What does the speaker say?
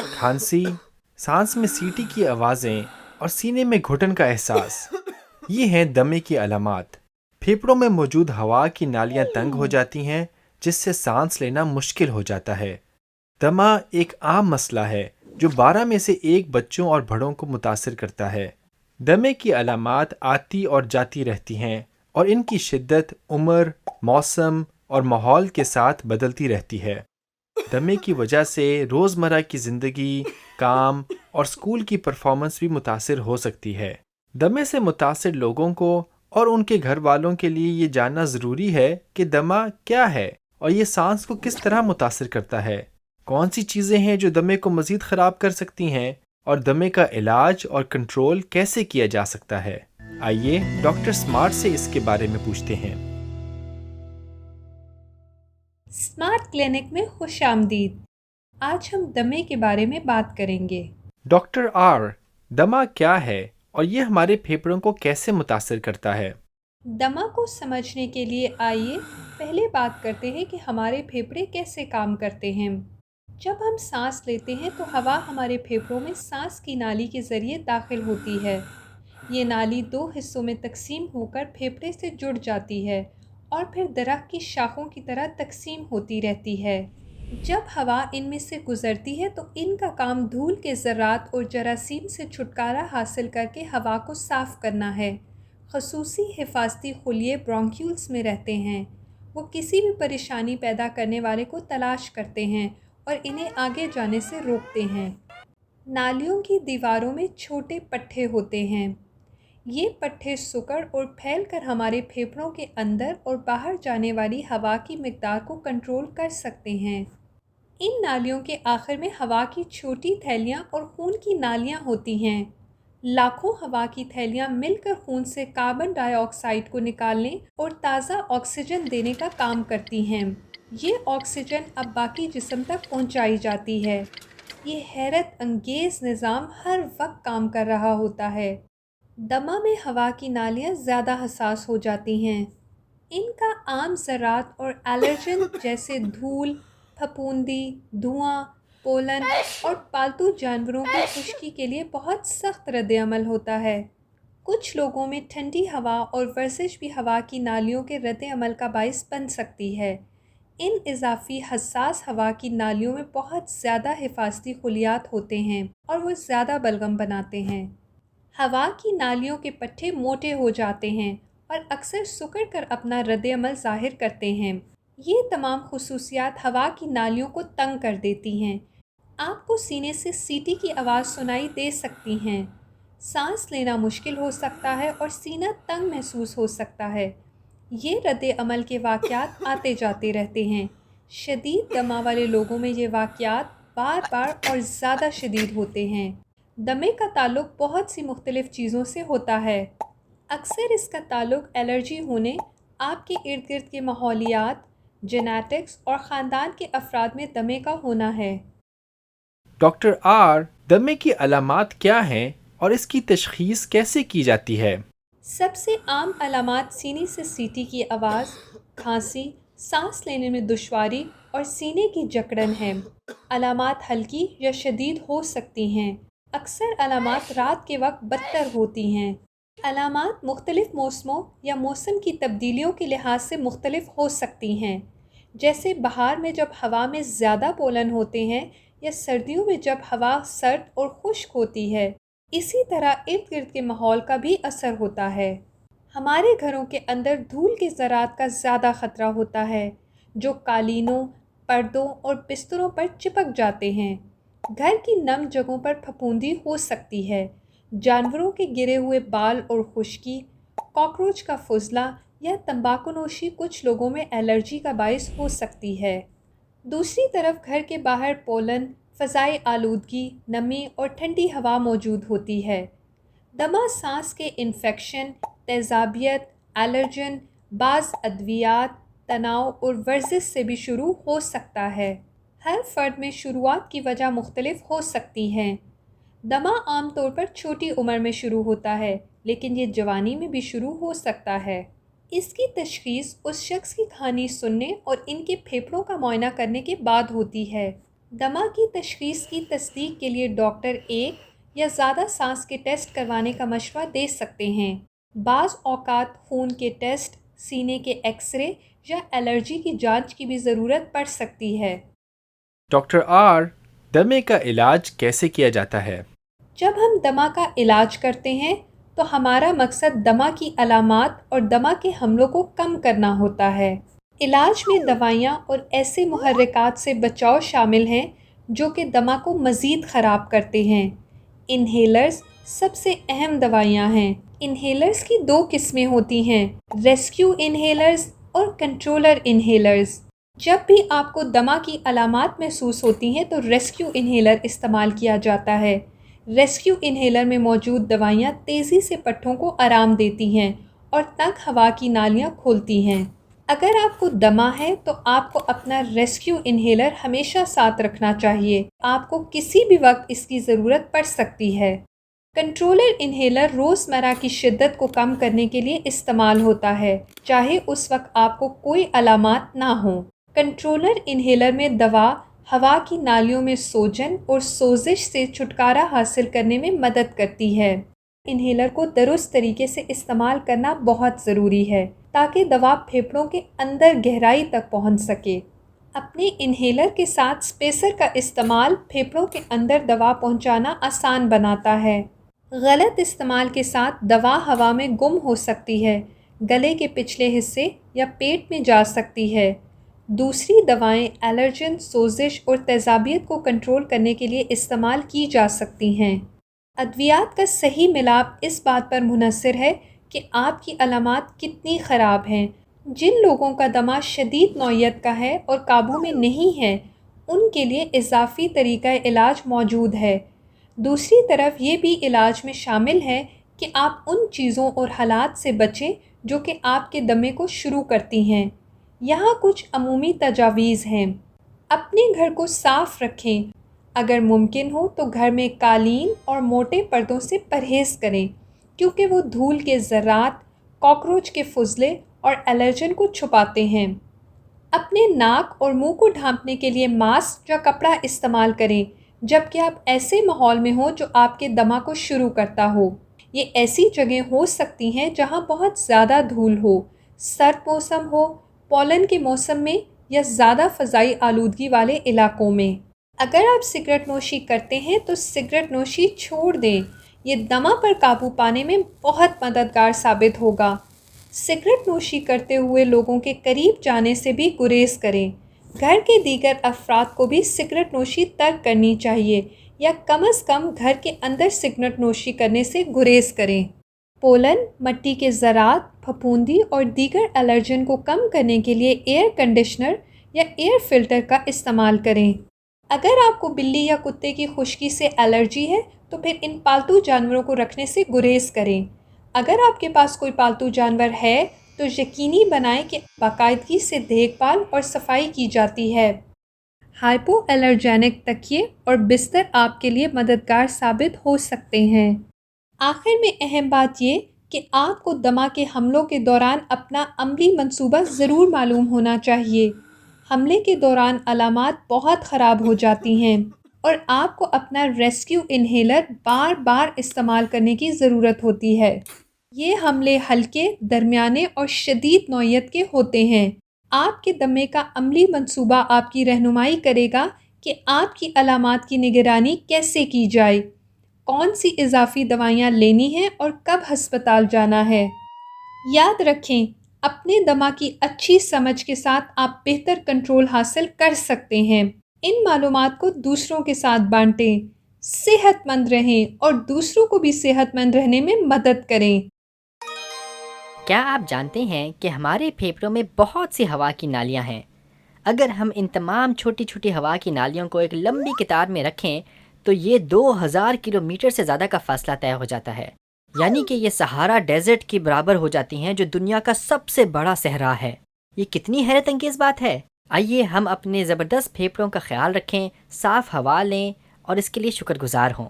کھانسی، سانس میں سیٹی کی آوازیں اور سینے میں گھٹن کا احساس، یہ ہیں دمے کی علامات۔ پھیپھڑوں میں موجود ہوا کی نالیاں تنگ ہو جاتی ہیں، جس سے سانس لینا مشکل ہو جاتا ہے۔ دمہ ایک عام مسئلہ ہے جو 12 میں سے ایک بچوں اور بڑوں کو متاثر کرتا ہے۔ دمے کی علامات آتی اور جاتی رہتی ہیں اور ان کی شدت عمر، موسم اور ماحول کے ساتھ بدلتی رہتی ہے۔ دمے کی وجہ سے روزمرہ کی زندگی، کام اور اسکول کی پرفارمنس بھی متاثر ہو سکتی ہے۔ دمے سے متاثر لوگوں کو اور ان کے گھر والوں کے لیے یہ جاننا ضروری ہے کہ دمہ کیا ہے اور یہ سانس کو کس طرح متاثر کرتا ہے۔ کون سی چیزیں ہیں جو دمے کو مزید خراب کر سکتی ہیں اور دمے کا علاج اور کنٹرول کیسے کیا جا سکتا ہے؟ آئیے ڈاکٹر سمارٹ سے اس کے بارے میں پوچھتے ہیں۔ سمارٹ کلینک میں خوش آمدید۔ آج ہم دمے کے بارے میں بات کریں گے۔ ڈاکٹر آر، دمہ کیا ہے اور یہ ہمارے پھیپھڑوں کو کیسے متاثر کرتا ہے؟ دمہ کو سمجھنے کے لیے آئیے پہلے بات کرتے ہیں کہ ہمارے پھیپھڑے کیسے کام کرتے ہیں۔ جب ہم سانس لیتے ہیں تو ہوا ہمارے پھیپھڑوں میں سانس کی نالی کے ذریعے داخل ہوتی ہے۔ یہ نالی 2 حصوں میں تقسیم ہو کر پھیپھڑے سے جڑ جاتی ہے اور پھر درخت کی شاخوں کی طرح تقسیم ہوتی رہتی ہے۔ جب ہوا ان میں سے گزرتی ہے تو ان کا کام دھول کے ذرات اور جراثیم سے چھٹکارا حاصل کر کے ہوا کو صاف کرنا ہے۔ خصوصی حفاظتی خلیے برونکیولز میں رہتے ہیں۔ وہ کسی بھی پریشانی پیدا کرنے والے کو تلاش کرتے ہیں اور انہیں آگے جانے سے روکتے ہیں۔ نالیوں کی دیواروں میں چھوٹے پٹھے ہوتے ہیں۔ یہ پٹھے سکڑ اور پھیل کر ہمارے پھیپھڑوں کے اندر اور باہر جانے والی ہوا کی مقدار کو کنٹرول کر سکتے ہیں۔ ان نالیوں کے آخر میں ہوا کی چھوٹی تھیلیاں اور خون کی نالیاں ہوتی ہیں۔ لاکھوں ہوا کی تھیلیاں مل کر خون سے کاربن ڈائی آکسائیڈ کو نکالنے اور تازہ آکسیجن دینے کا کام کرتی ہیں۔ یہ آکسیجن اب باقی جسم تک پہنچائی جاتی ہے۔ یہ حیرت انگیز نظام ہر وقت کام کر رہا ہوتا ہے۔ دمہ میں ہوا کی نالیاں زیادہ حساس ہو جاتی ہیں۔ ان کا عام ذرات اور الرجن جیسے دھول، پھپھوندی، دھواں، پولن اور پالتو جانوروں کی خشکی کے لیے بہت سخت رد عمل ہوتا ہے۔ کچھ لوگوں میں ٹھنڈی ہوا اور ورزش بھی ہوا کی نالیوں کے رد عمل کا باعث بن سکتی ہے۔ ان اضافی حساس ہوا کی نالیوں میں بہت زیادہ حفاظتی خلیات ہوتے ہیں اور وہ زیادہ بلغم بناتے ہیں۔ ہوا کی نالیوں کے پٹھے موٹے ہو جاتے ہیں اور اکثر سکڑ کر اپنا رد عمل ظاہر کرتے ہیں۔ یہ تمام خصوصیات ہوا کی نالیوں کو تنگ کر دیتی ہیں۔ آپ کو سینے سے سیٹی کی آواز سنائی دے سکتی ہیں، سانس لینا مشکل ہو سکتا ہے اور سینہ تنگ محسوس ہو سکتا ہے۔ یہ رد عمل کے واقعات آتے جاتے رہتے ہیں۔ شدید دمہ والے لوگوں میں یہ واقعات بار بار اور زیادہ شدید ہوتے ہیں۔ دمے کا تعلق بہت سی مختلف چیزوں سے ہوتا ہے۔ اکثر اس کا تعلق الرجی ہونے، آپ کے ارد گرد کے ماحولیات، جینیٹکس اور خاندان کے افراد میں دمے کا ہونا ہے۔ ڈاکٹر آر، دمے کی علامات کیا ہیں اور اس کی تشخیص کیسے کی جاتی ہے؟ سب سے عام علامات سینے سے سیٹی کی آواز، کھانسی، سانس لینے میں دشواری اور سینے کی جکڑن ہے۔ علامات ہلکی یا شدید ہو سکتی ہیں۔ اکثر علامات رات کے وقت بدتر ہوتی ہیں۔ علامات مختلف موسموں یا موسم کی تبدیلیوں کے لحاظ سے مختلف ہو سکتی ہیں، جیسے بہار میں جب ہوا میں زیادہ پولن ہوتے ہیں یا سردیوں میں جب ہوا سرد اور خشک ہوتی ہے۔ اسی طرح ارد گرد کے ماحول کا بھی اثر ہوتا ہے۔ ہمارے گھروں کے اندر دھول کے ذرات کا زیادہ خطرہ ہوتا ہے، جو قالینوں، پردوں اور بستروں پر چپک جاتے ہیں۔ گھر کی نم جگہوں پر پھپھوندی ہو سکتی ہے۔ جانوروں کے گرے ہوئے بال اور خشکی، کاکروچ کا فضلہ یا تمباکو نوشی کچھ لوگوں میں الرجی کا باعث ہو سکتی ہے۔ دوسری طرف گھر کے باہر پولن، فضائی آلودگی، نمی اور ٹھنڈی ہوا موجود ہوتی ہے۔ دمہ سانس کے انفیکشن، تیزابیت، الرجن، بعض ادویات، تناؤ اور ورزش سے بھی شروع ہو سکتا ہے۔ ہر فرد میں شروعات کی وجہ مختلف ہو سکتی ہیں۔ دمہ عام طور پر چھوٹی عمر میں شروع ہوتا ہے، لیکن یہ جوانی میں بھی شروع ہو سکتا ہے۔ اس کی تشخیص اس شخص کی کہانی سننے اور ان کے پھیپھڑوں کا معائنہ کرنے کے بعد ہوتی ہے۔ دمہ کی تشخیص کی تصدیق کے لیے ڈاکٹر ایک یا زیادہ سانس کے ٹیسٹ کروانے کا مشورہ دے سکتے ہیں۔ بعض اوقات خون کے ٹیسٹ، سینے کے ایکس رے یا الرجی کی جانچ کی بھی ضرورت پڑ سکتی ہے۔ ڈاکٹر آر، دمے کا علاج کیسے کیا جاتا ہے؟ جب ہم دمہ کا علاج کرتے ہیں تو ہمارا مقصد دمہ کی علامات اور دمہ کے حملوں کو کم کرنا ہوتا ہے۔ علاج میں دوائیاں اور ایسے محرکات سے بچاؤ شامل ہیں جو کہ دمہ کو مزید خراب کرتے ہیں۔ انہیلرز سب سے اہم دوائیاں ہیں۔ انہیلرز کی دو قسمیں ہوتی ہیں، ریسکیو انہیلرز اور کنٹرولر انہیلرز۔ جب بھی آپ کو دمہ کی علامات محسوس ہوتی ہیں تو ریسکیو انہیلر استعمال کیا جاتا ہے۔ ریسکیو انہیلر میں موجود دوائیاں تیزی سے پٹھوں کو آرام دیتی ہیں اور تنگ ہوا کی نالیاں کھولتی ہیں۔ اگر آپ کو دمہ ہے تو آپ کو اپنا ریسکیو انہیلر ہمیشہ ساتھ رکھنا چاہیے۔ آپ کو کسی بھی وقت اس کی ضرورت پڑ سکتی ہے۔ کنٹرولر انہیلر روزمرہ کی شدت کو کم کرنے کے لیے استعمال ہوتا ہے، چاہے اس وقت آپ کو کوئی علامات نہ ہوں۔ کنٹرولر انہیلر میں دوا ہوا کی نالیوں میں سوجن اور سوزش سے چھٹکارا حاصل کرنے میں مدد کرتی ہے۔ انہیلر کو درست طریقے سے استعمال کرنا بہت ضروری ہے تاکہ دوا پھیپھڑوں کے اندر گہرائی تک پہنچ سکے۔ اپنے انہیلر کے ساتھ اسپیسر کا استعمال پھیپھڑوں کے اندر دوا پہنچانا آسان بناتا ہے۔ غلط استعمال کے ساتھ دوا ہوا میں گم ہو سکتی ہے، گلے کے پچھلے حصے یا پیٹ میں جا سکتی ہے۔ دوسری دوائیں الرجن، سوزش اور تیزابیت کو کنٹرول کرنے کے لیے استعمال کی جا سکتی ہیں۔ ادویات کا صحیح ملاپ اس بات پر منحصر ہے کہ آپ کی علامات کتنی خراب ہیں۔ جن لوگوں کا دمہ شدید نوعیت کا ہے اور قابو میں نہیں ہے، ان کے لیے اضافی طریقہ علاج موجود ہے۔ دوسری طرف یہ بھی علاج میں شامل ہے کہ آپ ان چیزوں اور حالات سے بچیں جو کہ آپ کے دمے کو شروع کرتی ہیں۔ یہاں کچھ عمومی تجاویز ہیں۔ اپنے گھر کو صاف رکھیں۔ اگر ممکن ہو تو گھر میں قالین اور موٹے پردوں سے پرہیز کریں کیونکہ وہ دھول کے ذرات، کاکروچ کے فضلے اور الرجن کو چھپاتے ہیں۔ اپنے ناک اور منہ کو ڈھانپنے کے لیے ماسک یا کپڑا استعمال کریں جبکہ آپ ایسے ماحول میں ہوں جو آپ کے دمہ کو شروع کرتا ہو۔ یہ ایسی جگہیں ہو سکتی ہیں جہاں بہت زیادہ دھول ہو، سرد موسم ہو، پولن کے موسم میں یا زیادہ فضائی آلودگی والے علاقوں میں۔ اگر آپ سگریٹ نوشی کرتے ہیں تو سگریٹ نوشی چھوڑ دیں، یہ دمہ پر قابو پانے میں بہت مددگار ثابت ہوگا۔ سگریٹ نوشی کرتے ہوئے لوگوں کے قریب جانے سے بھی گریز کریں۔ گھر کے دیگر افراد کو بھی سگریٹ نوشی ترک کرنی چاہیے یا کم از کم گھر کے اندر سگریٹ نوشی کرنے سے گریز کریں۔ پولن، مٹی کے ذرات، پھپھوندی اور دیگر الرجن کو کم کرنے کے لیے ایئر کنڈیشنر یا ایئر فلٹر کا استعمال کریں۔ اگر آپ کو بلی یا کتے کی خشکی سے الرجی ہے تو پھر ان پالتو جانوروں کو رکھنے سے گریز کریں۔ اگر آپ کے پاس کوئی پالتو جانور ہے تو یقینی بنائیں کہ باقاعدگی سے دیکھ بھال اور صفائی کی جاتی ہے۔ ہائپو الرجینک تکیے اور بستر آپ کے لیے مددگار ثابت ہو سکتے ہیں۔ آخر میں اہم بات یہ کہ آپ کو دمہ کے حملوں کے دوران اپنا عملی منصوبہ ضرور معلوم ہونا چاہیے۔ حملے کے دوران علامات بہت خراب ہو جاتی ہیں اور آپ کو اپنا ریسکیو انہیلر بار بار استعمال کرنے کی ضرورت ہوتی ہے۔ یہ حملے ہلکے، درمیانے اور شدید نوعیت کے ہوتے ہیں۔ آپ کے دمے کا عملی منصوبہ آپ کی رہنمائی کرے گا کہ آپ کی علامات کی نگرانی کیسے کی جائے، کون سی اضافی دوائیاں لینی ہیں اور کب ہسپتال جانا ہے۔ یاد رکھیں، اپنے دمہ کی اچھی سمجھ کے ساتھ آپ بہتر کنٹرول حاصل کر سکتے ہیں۔ ان معلومات کو دوسروں کے ساتھ بانٹیں، صحت مند رہیں اور دوسروں کو بھی صحت مند رہنے میں مدد کریں۔ کیا آپ جانتے ہیں کہ ہمارے پھیپھڑوں میں بہت سی ہوا کی نالیاں ہیں؟ اگر ہم ان تمام چھوٹی چھوٹی ہوا کی نالیوں کو ایک لمبی قطار میں رکھیں تو یہ 2000 کلومیٹر سے زیادہ کا فاصلہ طے ہو جاتا ہے، یعنی کہ یہ سہارا ڈیزرٹ کی برابر ہو جاتی ہیں جو دنیا کا سب سے بڑا صحرا ہے۔ یہ کتنی حیرت انگیز بات ہے۔ آئیے ہم اپنے زبردست پھیپھڑوں کا خیال رکھیں، صاف ہوا لیں اور اس کے لیے شکر گزار ہوں۔